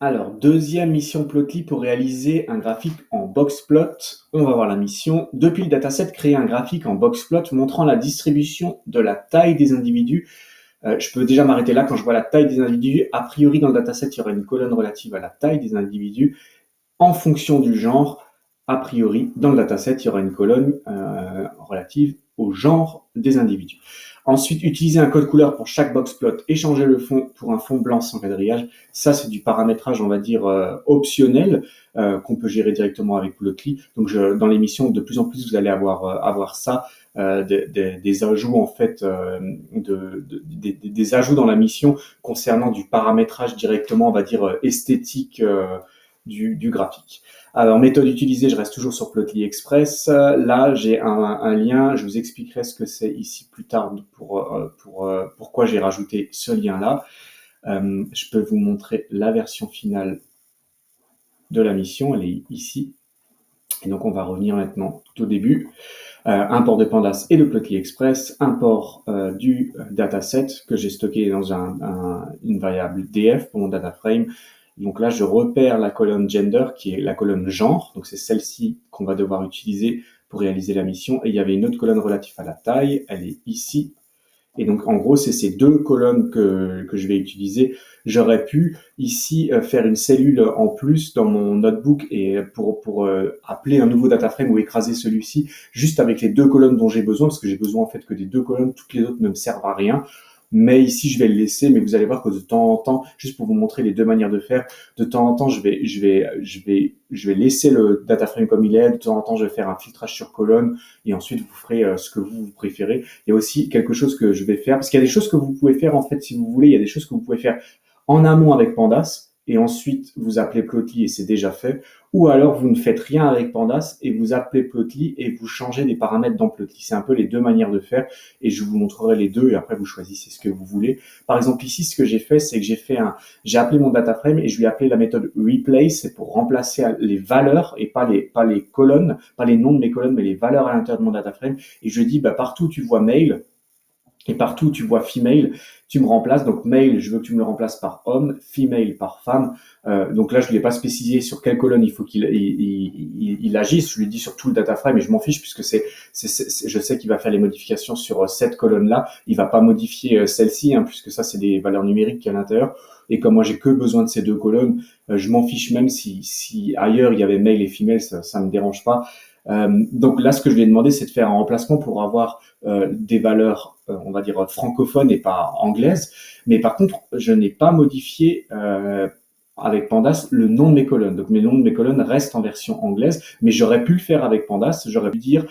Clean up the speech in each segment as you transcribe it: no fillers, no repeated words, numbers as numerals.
Alors, deuxième mission Plotly pour réaliser un graphique en boxplot. On va voir la mission. Depuis le dataset, créer un graphique en boxplot montrant la distribution de la taille des individus. Je peux déjà m'arrêter là quand je vois la taille des individus. A priori, dans le dataset, il y aura une colonne relative à la taille des individus. En fonction du genre, a priori, dans le dataset, il y aura une colonne relative au genre des individus. Ensuite, utiliser un code couleur pour chaque boxplot et changer le fond pour un fond blanc sans quadrillage. Ça, c'est du paramétrage, on va dire, optionnel qu'on peut gérer directement avec Plotly. Donc, dans l'émission, de plus en plus, vous allez avoir ça, des ajouts en fait, des ajouts dans la mission concernant du paramétrage directement, on va dire, esthétique du graphique. Alors, méthode utilisée, je reste toujours sur Plotly Express. Là, j'ai un lien, je vous expliquerai ce que c'est ici plus tard pourquoi j'ai rajouté ce lien-là. Je peux vous montrer la version finale de la mission, elle est ici. Et donc, on va revenir maintenant tout au début. Import de Pandas et de Plotly Express, import du dataset que j'ai stocké dans une variable df pour mon data frame. Donc là, je repère la colonne gender qui est la colonne genre. Donc c'est celle-ci qu'on va devoir utiliser pour réaliser la mission. Et il y avait une autre colonne relative à la taille. Elle est ici. Et donc, en gros, c'est ces deux colonnes que je vais utiliser. J'aurais pu ici faire une cellule en plus dans mon notebook et pour appeler un nouveau data frame ou écraser celui-ci juste avec les deux colonnes dont j'ai besoin, parce que j'ai besoin en fait que des deux colonnes, toutes les autres ne me servent à rien. Mais ici, je vais le laisser, mais vous allez voir que de temps en temps, juste pour vous montrer les deux manières de faire, de temps en temps, je vais laisser le data frame comme il est. De temps en temps, je vais faire un filtrage sur colonne et ensuite vous ferez ce que vous préférez. Il y a aussi quelque chose que je vais faire, parce qu'il y a des choses que vous pouvez faire en fait, si vous voulez, il y a des choses que vous pouvez faire en amont avec Pandas et ensuite vous appelez Plotly et c'est déjà fait. Ou alors vous ne faites rien avec Pandas et vous appelez Plotly et vous changez des paramètres dans Plotly. C'est un peu les deux manières de faire et je vous montrerai les deux et après vous choisissez ce que vous voulez. Par exemple ici, ce que j'ai fait, c'est que j'ai appelé mon data frame et je lui ai appelé la méthode replace, c'est pour remplacer les valeurs et pas les colonnes, pas les noms de mes colonnes, mais les valeurs à l'intérieur de mon data frame. Et je dis, partout tu vois mail, et partout tu vois female, tu me remplaces. Donc male, je veux que tu me le remplaces par homme, female par femme. Donc là, je ne l'ai pas spécifié sur quelle colonne il faut qu'il agisse. Je lui dis sur tout le data frame et je m'en fiche puisque je sais qu'il va faire les modifications sur cette colonne-là. Il va pas modifier celle-ci, puisque ça, c'est des valeurs numériques qui à l'intérieur. Et comme moi, j'ai que besoin de ces deux colonnes, je m'en fiche même si ailleurs il y avait male et female, ça me dérange pas. Donc là, ce que je lui ai demandé, c'est de faire un remplacement pour avoir des valeurs, on va dire, francophones et pas anglaises. Mais par contre, je n'ai pas modifié avec Pandas le nom de mes colonnes. Donc mes noms de mes colonnes restent en version anglaise, mais j'aurais pu le faire avec Pandas. J'aurais pu dire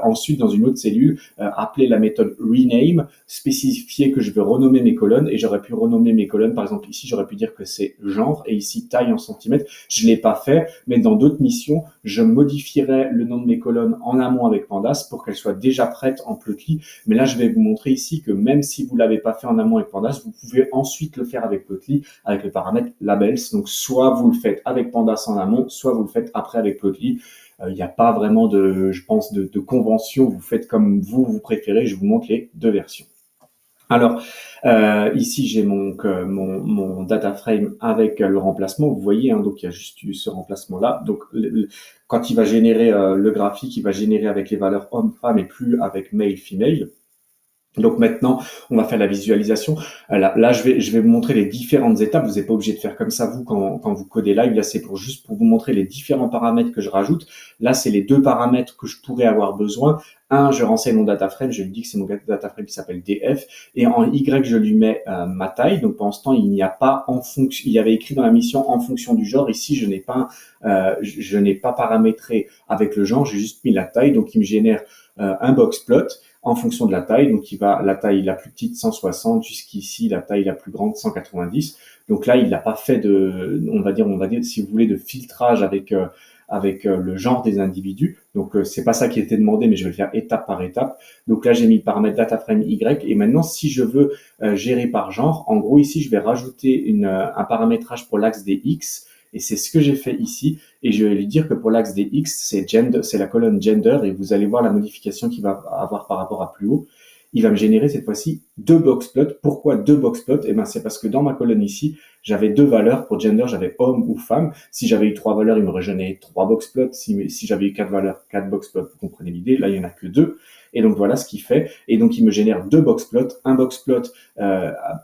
ensuite dans une autre cellule, appeler la méthode rename, spécifier que je veux renommer mes colonnes et j'aurais pu renommer mes colonnes. Par exemple, ici, j'aurais pu dire que c'est genre et ici taille en centimètres. Je l'ai pas fait, mais dans d'autres missions, je modifierai le nom de mes colonnes en amont avec Pandas pour qu'elles soient déjà prêtes en Plotly. Mais là, je vais vous montrer ici que même si vous l'avez pas fait en amont avec Pandas, vous pouvez ensuite le faire avec Plotly avec le paramètre labels. Donc, soit vous le faites avec Pandas en amont, soit vous le faites après avec Plotly. Il n'y a pas vraiment je pense, de convention. Vous faites comme vous préférez. Je vous montre les deux versions. Alors, ici, j'ai mon data frame avec le remplacement. Vous voyez, donc il y a juste eu ce remplacement-là. Donc, quand il va générer le graphique, il va générer avec les valeurs homme-femme et plus avec male-female. Donc maintenant, on va faire la visualisation. Là, je vais vous montrer les différentes étapes. Vous n'êtes pas obligé de faire comme ça, vous, quand vous codez live. Là, c'est juste pour vous montrer les différents paramètres que je rajoute. Là, c'est les deux paramètres que je pourrais avoir besoin. Je renseigne mon data frame. Je lui dis que c'est mon data frame qui s'appelle df. Et en Y, je lui mets ma taille. Donc, pendant ce temps, il n'y a pas en fonction. Il y avait écrit dans la mission en fonction du genre. Ici, je n'ai pas paramétré avec le genre. J'ai juste mis la taille. Donc, il me génère un boxplot en fonction de la taille. Donc, la taille la plus petite, 160, jusqu'ici, la taille la plus grande, 190. Donc là, il n'a pas fait on va dire, si vous voulez, de filtrage avec le genre des individus. Donc, c'est pas ça qui était demandé, mais je vais le faire étape par étape. Donc là, j'ai mis le paramètre dataframe Y. Et maintenant, si je veux gérer par genre, en gros, ici, je vais rajouter un paramétrage pour l'axe des X. Et c'est ce que j'ai fait ici. Et je vais lui dire que pour l'axe des X, c'est la colonne gender. Et vous allez voir la modification qu'il va avoir par rapport à plus haut. Il va me générer cette fois-ci deux boxplots. Pourquoi deux boxplots? Eh ben, c'est parce que dans ma colonne ici, j'avais 2 valeurs. Pour gender, j'avais homme ou femme. Si j'avais eu 3 valeurs, il m'aurait généré 3 boxplots. Si j'avais eu 4 valeurs, 4 boxplots, vous comprenez l'idée. Là, il y en a que 2. Et donc voilà ce qu'il fait. Et donc il me génère 2 boxplots, un boxplot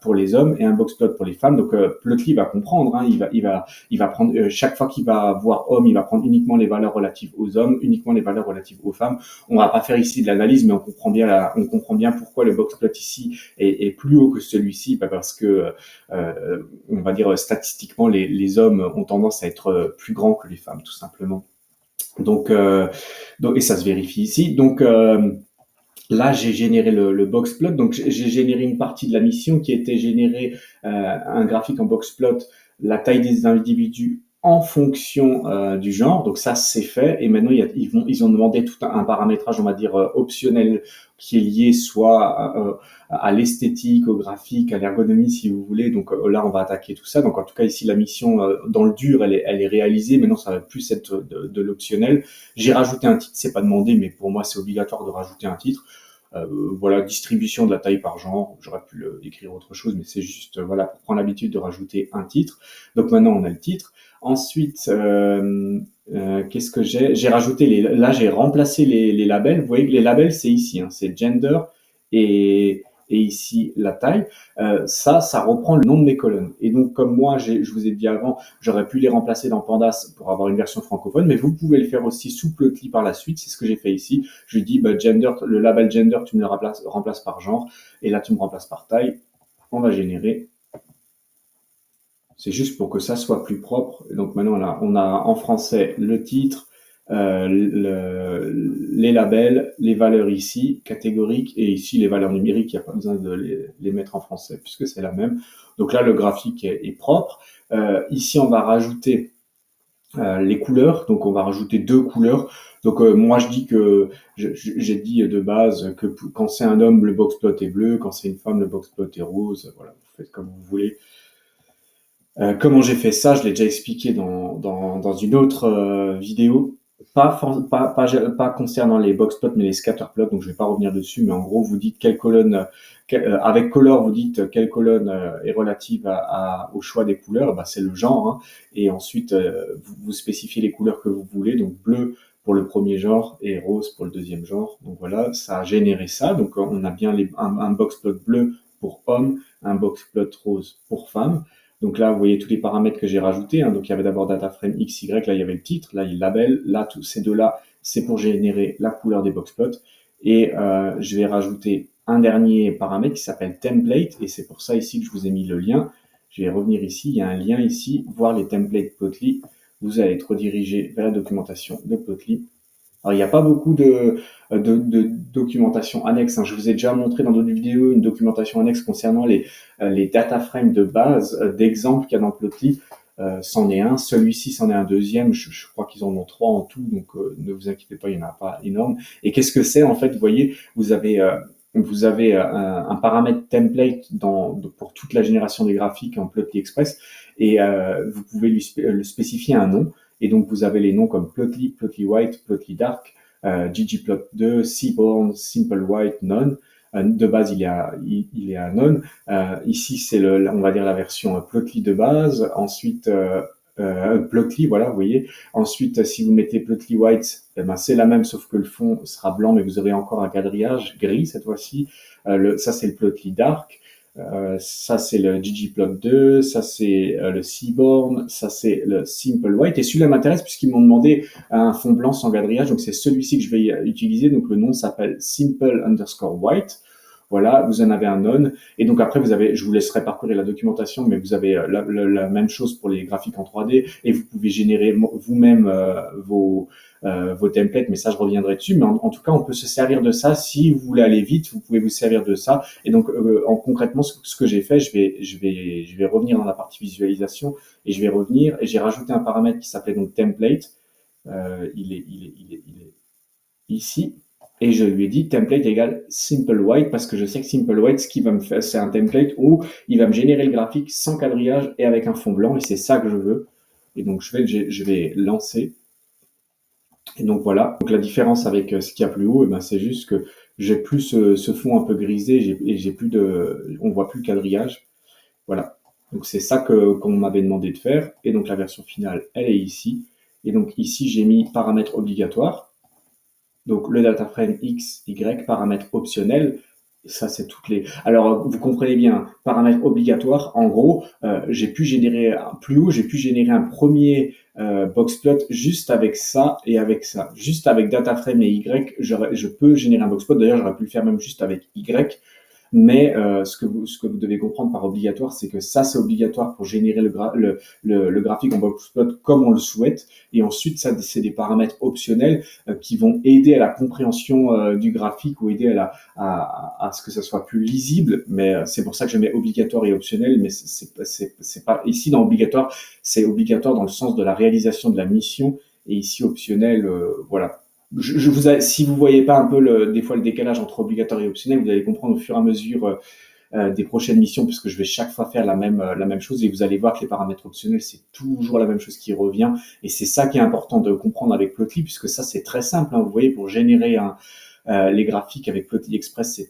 pour les hommes et un boxplot pour les femmes. Donc Plotly va comprendre, hein, il va prendre chaque fois qu'il va voir homme, il va prendre uniquement les valeurs relatives aux hommes, uniquement les valeurs relatives aux femmes. On va pas faire ici de l'analyse, mais on comprend bien pourquoi le boxplot ici est plus haut que celui-ci, parce que on va dire statistiquement les hommes ont tendance à être plus grands que les femmes, tout simplement. Donc et ça se vérifie ici. Donc là, j'ai généré le boxplot. Donc, j'ai généré une partie de la mission qui était générer un graphique en boxplot, la taille des individus en fonction du genre. Donc ça, c'est fait. Et maintenant, ils ont demandé tout un paramétrage, on va dire optionnel, qui est lié soit à l'esthétique, au graphique, à l'ergonomie, si vous voulez. Donc là, on va attaquer tout ça. Donc en tout cas, ici, la mission dans le dur, elle est réalisée. Maintenant, ça va plus être de l'optionnel. J'ai rajouté un titre, c'est pas demandé, mais pour moi, c'est obligatoire de rajouter un titre. Voilà, distribution de la taille par genre. J'aurais pu écrire autre chose, mais c'est juste voilà pour prendre l'habitude de rajouter un titre. Donc maintenant on a le titre. Ensuite, qu'est-ce que j'ai rajouté là j'ai remplacé les labels. Vous voyez que les labels c'est ici, hein, c'est gender et ici la taille. Ça reprend le nom de mes colonnes. Et donc comme moi je vous ai dit avant, j'aurais pu les remplacer dans Pandas pour avoir une version francophone, mais vous pouvez le faire aussi sous Plotly par la suite. C'est ce que j'ai fait ici. Je lui dis gender, le label gender, tu me le remplaces par genre, et là tu me remplaces par taille. On va générer. C'est juste pour que ça soit plus propre. Et donc maintenant on a en français le titre, les labels, les valeurs ici, catégoriques, et ici les valeurs numériques, il n'y a pas besoin de les mettre en français puisque c'est la même. Donc là, le graphique est propre. Ici, on va rajouter les couleurs, donc on va rajouter 2 couleurs. Donc moi je dis que j'ai dit de base que quand c'est un homme, le boxplot est bleu, quand c'est une femme, le boxplot est rose. Voilà, vous faites comme vous voulez. Comment j'ai fait ça, je l'ai déjà expliqué dans une autre vidéo. Pas concernant les boxplots, mais les scatterplots, donc je vais pas revenir dessus, mais en gros, vous dites quelle colonne, avec color, vous dites quelle colonne est relative au choix des couleurs, bah, c'est le genre, hein, et ensuite, vous spécifiez les couleurs que vous voulez, donc bleu pour le premier genre et rose pour le deuxième genre. Donc voilà, ça a généré ça, donc on a bien un boxplot bleu pour homme, un boxplot rose pour femme. Donc là, vous voyez tous les paramètres que j'ai rajoutés. Hein. Donc il y avait d'abord dataframe XY, là il y avait le titre, là il y a le label, là tous ces deux-là, c'est pour générer la couleur des boxplots. Et je vais rajouter un dernier paramètre qui s'appelle template, et c'est pour ça ici que je vous ai mis le lien. Je vais revenir ici, il y a un lien ici, voir les templates Plotly. Vous allez être redirigé vers la documentation de Plotly. Alors, il n'y a pas beaucoup de documentation annexe. Hein. Je vous ai déjà montré dans d'autres vidéos une documentation annexe concernant les data frames de base d'exemples qu'il y a dans Plotly. C'en est un. Celui-ci, c'en est un deuxième. Je crois qu'ils en ont 3 en tout, donc ne vous inquiétez pas, il n'y en a pas énorme. Et qu'est-ce que c'est en fait? Vous voyez, vous avez un paramètre template pour toute la génération des graphiques en Plotly Express, et vous pouvez le spécifier un nom. Et donc, vous avez les noms comme Plotly, Plotly White, Plotly Dark, ggplot2, Seaborn, Simple White, None. De base, il est à None. Ici, c'est on va dire la version Plotly de base. Ensuite, Plotly, voilà, vous voyez. Ensuite, si vous mettez Plotly White, eh ben, c'est la même, sauf que le fond sera blanc, mais vous aurez encore un quadrillage gris cette fois-ci. Ça, c'est le Plotly Dark. Ça c'est le ggplot2, ça c'est le Seaborn, ça c'est le Simple White, et celui-là m'intéresse puisqu'ils m'ont demandé un fond blanc sans quadrillage, donc c'est celui-ci que je vais utiliser. Donc le nom s'appelle Simple_White. Voilà, vous en avez un none, et donc après je vous laisserai parcourir la documentation, mais vous avez la même chose pour les graphiques en 3D, et vous pouvez générer vous-même vos templates, mais ça je reviendrai dessus. Mais en tout cas, on peut se servir de ça si vous voulez aller vite. Vous pouvez vous servir de ça. Et donc concrètement, ce que j'ai fait, je vais revenir dans la partie visualisation, et je vais revenir, et j'ai rajouté un paramètre qui s'appelait donc template. Il est ici. Et je lui ai dit template égale simple white, parce que je sais que simple white, ce qu'il va me faire, c'est un template où il va me générer le graphique sans quadrillage et avec un fond blanc, et c'est ça que je veux. Et donc je vais lancer. Et donc voilà. Donc la différence avec ce qu'il y a plus haut, c'est juste que j'ai plus ce fond un peu grisé, et j'ai plus on voit plus le quadrillage. Voilà. Donc c'est ça qu'on m'avait demandé de faire. Et donc la version finale, elle est ici. Et donc ici, j'ai mis paramètres obligatoires. Donc le data frame X, Y, paramètres optionnels. Ça, c'est toutes les. Alors, vous comprenez bien, paramètres obligatoires. En gros, j'ai pu générer plus haut, j'ai pu générer un premier boxplot juste avec ça et avec ça. Juste avec data frame et Y, je peux générer un boxplot. D'ailleurs, j'aurais pu le faire même juste avec Y. Mais ce que vous devez comprendre par obligatoire, c'est que ça, c'est obligatoire pour générer le graphique en boxplot comme on le souhaite. Et ensuite, ça, c'est des paramètres optionnels qui vont aider à la compréhension du graphique ou aider à ce que ça soit plus lisible. Mais c'est pour ça que je mets obligatoire et optionnel. Mais c'est pas ici dans obligatoire, c'est obligatoire dans le sens de la réalisation de la mission. Et ici optionnel, voilà, si vous voyez pas un peu des fois le décalage entre obligatoire et optionnel, vous allez comprendre au fur et à mesure des prochaines missions, puisque je vais chaque fois faire la même chose et vous allez voir que les paramètres optionnels, c'est toujours la même chose qui revient. Et c'est ça qui est important de comprendre avec Plotly, puisque ça, c'est très simple. Hein, vous voyez, pour générer les graphiques avec Plotly Express,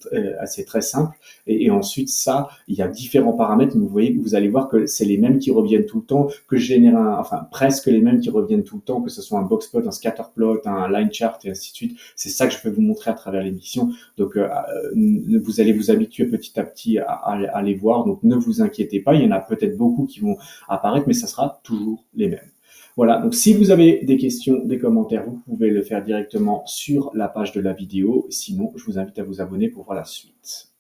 c'est très simple. Et ensuite, ça, il y a différents paramètres, mais vous voyez, vous allez voir que c'est les mêmes qui reviennent tout le temps, que je génère enfin, presque les mêmes qui reviennent tout le temps, que ce soit un boxplot, un scatterplot, un line chart, et ainsi de suite. C'est ça que je vais vous montrer à travers l'émission. Donc, vous allez vous habituer petit à petit à les voir. Donc, ne vous inquiétez pas. Il y en a peut-être beaucoup qui vont apparaître, mais ça sera toujours les mêmes. Voilà, donc si vous avez des questions, des commentaires, vous pouvez le faire directement sur la page de la vidéo. Sinon, je vous invite à vous abonner pour voir la suite.